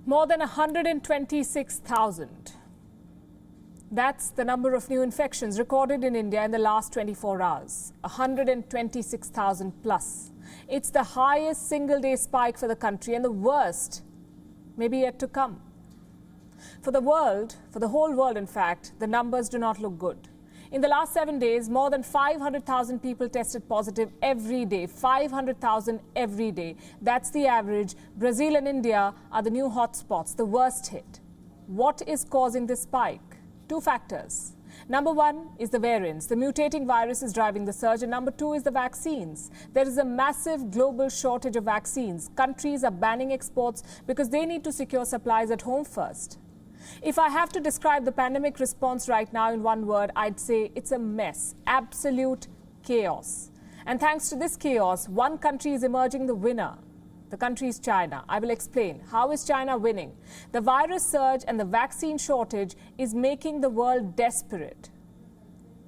More than 126,000. That's the number of new infections recorded in India in the last 24 hours. 126,000 plus. It's the highest single-day spike for the country and the worst may be yet to come. For the world, for the whole world in fact, the numbers do not look good. In the last 7 days, more than 500,000 people tested positive every day. 500,000 every day. That's the average. Brazil and India are the new hotspots, the worst hit. What is causing this spike? Two factors. Number one is the variants. The mutating virus is driving the surge. And number two is the vaccines. There is a massive global shortage of vaccines. Countries are banning exports because they need to secure supplies at home first. If I have to describe the pandemic response right now in one word, I'd say it's a mess, absolute chaos. And thanks to this chaos, one country is emerging the winner. The country is China. I will explain. How is China winning? The virus surge and the vaccine shortage is making the world desperate.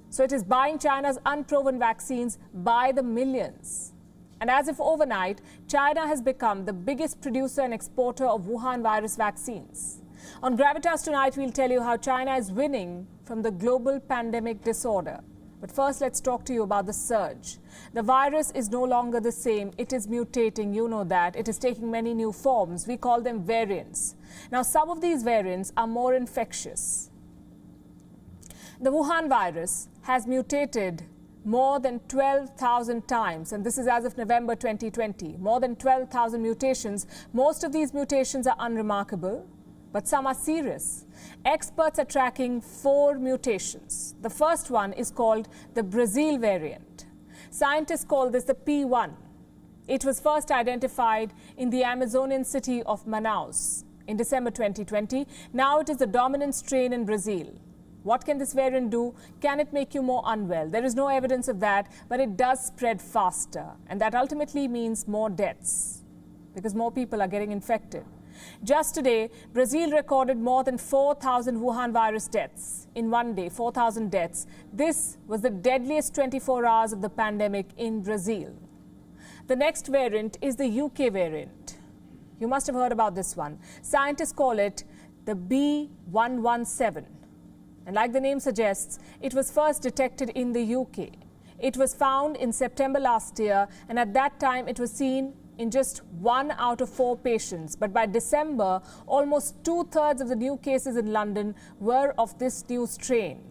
So it is buying China's unproven vaccines by the millions. And as if overnight, China has become the biggest producer and exporter of Wuhan virus vaccines. On Gravitas tonight, we'll tell you how China is winning from the global pandemic disorder. But first, let's talk to you about the surge. The virus is no longer the same. It is mutating. You know that. It is taking many new forms. We call them variants. Now, some of these variants are more infectious. The Wuhan virus has mutated more than 12,000 times, and this is as of November 2020. More than 12,000 mutations. Most of these mutations are unremarkable, but some are serious. Experts are tracking 4 mutations. The first one is called the Brazil variant. Scientists call this the P1. It was first identified in the Amazonian city of Manaus in December 2020. Now it is the dominant strain in Brazil. What can this variant do? Can it make you more unwell? There is no evidence of that, but it does spread faster. And that ultimately means more deaths because more people are getting infected. Just today, Brazil recorded more than 4,000 Wuhan virus deaths in one day, 4,000 deaths. This was the deadliest 24 hours of the pandemic in Brazil. The next variant is the UK variant. You must have heard about this one. Scientists call it the B117. And like the name suggests, it was first detected in the UK. It was found in September last year, and at that time it was seen in just 1 out of 4 patients. But by December, almost 2/3 of the new cases in London were of this new strain.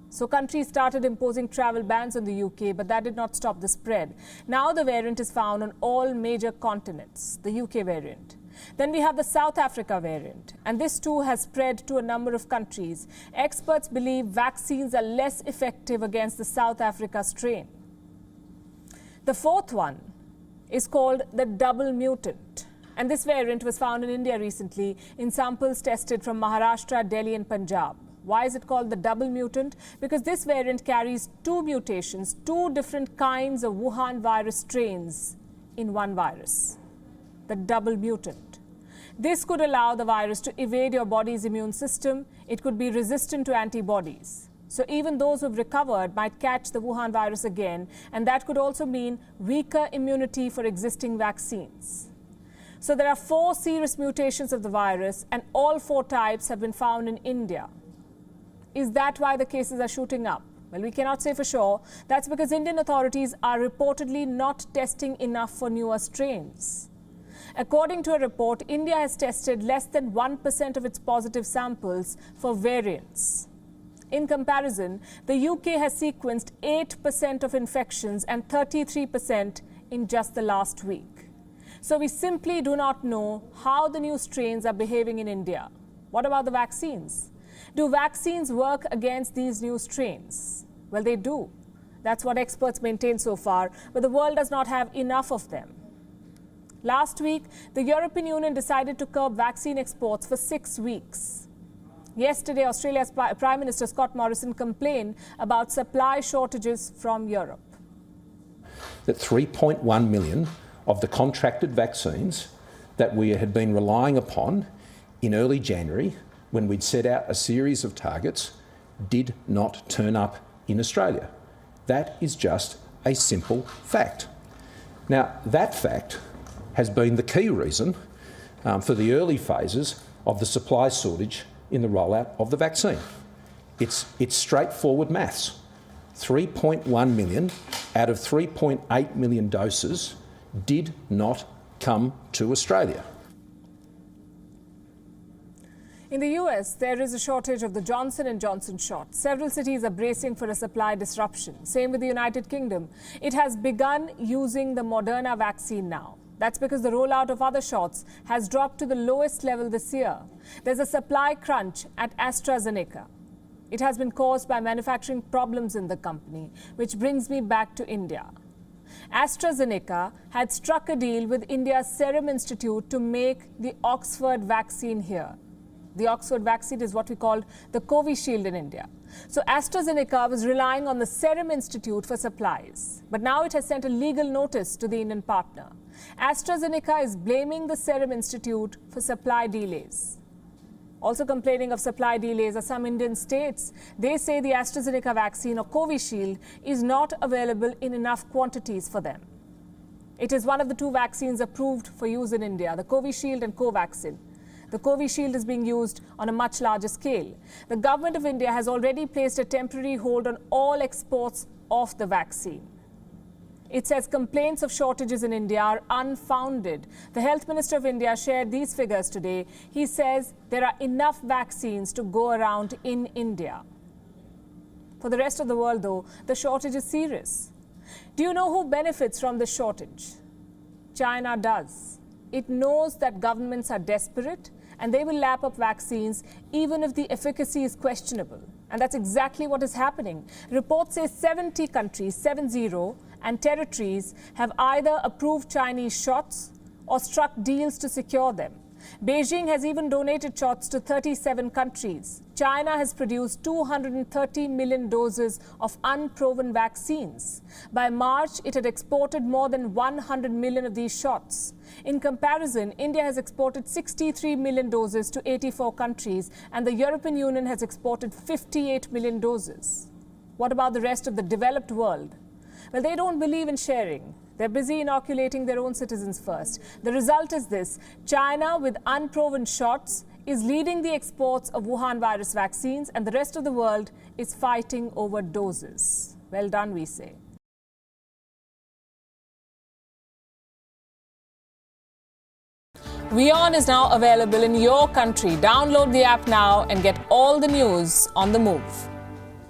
So countries started imposing travel bans on the UK, but that did not stop the spread. Now the variant is found on all major continents, the UK variant. Then we have the South Africa variant, and this too has spread to a number of countries. Experts believe vaccines are less effective against the South Africa strain. The fourth one is called the double mutant. And this variant was found in India recently in samples tested from Maharashtra, Delhi and Punjab. Why is it called the double mutant? Because this variant carries 2 mutations, 2 different kinds of Wuhan virus strains in one virus. The double mutant. This could allow the virus to evade your body's immune system. It could be resistant to antibodies. So even those who've recovered might catch the Wuhan virus again, and that could also mean weaker immunity for existing vaccines. So there are 4 serious mutations of the virus, and all 4 types have been found in India. Is that why the cases are shooting up? Well, we cannot say for sure. That's because Indian authorities are reportedly not testing enough for newer strains. According to a report, India has tested less than 1% of its positive samples for variants. In comparison, the UK has sequenced 8% of infections and 33% in just the last week. So we simply do not know how the new strains are behaving in India. What about the vaccines? Do vaccines work against these new strains? Well, they do. That's what experts maintain so far, but the world does not have enough of them. Last week, the European Union decided to curb vaccine exports for 6 weeks. Yesterday, Australia's Prime Minister Scott Morrison complained about supply shortages from Europe. That 3.1 million of the contracted vaccines that we had been relying upon in early January, when we'd set out a series of targets, did not turn up in Australia. That is just a simple fact. Now, that fact has been the key reason for the early phases of the supply shortage in the rollout of the vaccine. It's straightforward maths. 3.1 million out of 3.8 million doses did not come to Australia. In the US, there is a shortage of the Johnson & Johnson shot. Several cities are bracing for a supply disruption. Same with the United Kingdom. It has begun using the Moderna vaccine now. That's because the rollout of other shots has dropped to the lowest level this year. There's a supply crunch at AstraZeneca. It has been caused by manufacturing problems in the company, which brings me back to India. AstraZeneca had struck a deal with India's Serum Institute to make the Oxford vaccine here. The Oxford vaccine is what we call the Covishield in India. So AstraZeneca was relying on the Serum Institute for supplies. But now it has sent a legal notice to the Indian partner. AstraZeneca is blaming the Serum Institute for supply delays. Also complaining of supply delays are some Indian states. They say the AstraZeneca vaccine, or Covishield, is not available in enough quantities for them. It is one of the two vaccines approved for use in India, the Covishield and Covaxin. The Covishield is being used on a much larger scale. The government of India has already placed a temporary hold on all exports of the vaccine. It says complaints of shortages in India are unfounded. The Health Minister of India shared these figures today. He says there are enough vaccines to go around in India. For the rest of the world, though, the shortage is serious. Do you know who benefits from the shortage? China does. It knows that governments are desperate and they will lap up vaccines even if the efficacy is questionable. And that's exactly what is happening. Reports say 70 countries, 70, and territories have either approved Chinese shots or struck deals to secure them. Beijing has even donated shots to 37 countries. China has produced 230 million doses of unproven vaccines. By March, it had exported more than 100 million of these shots. In comparison, India has exported 63 million doses to 84 countries, and the European Union has exported 58 million doses. What about the rest of the developed world? Well, they don't believe in sharing. They're busy inoculating their own citizens first. The result is this: China, with unproven shots, is leading the exports of Wuhan virus vaccines, and the rest of the world is fighting over doses. Well done, we say. WION is now available in your country. Download the app now and get all the news on the move.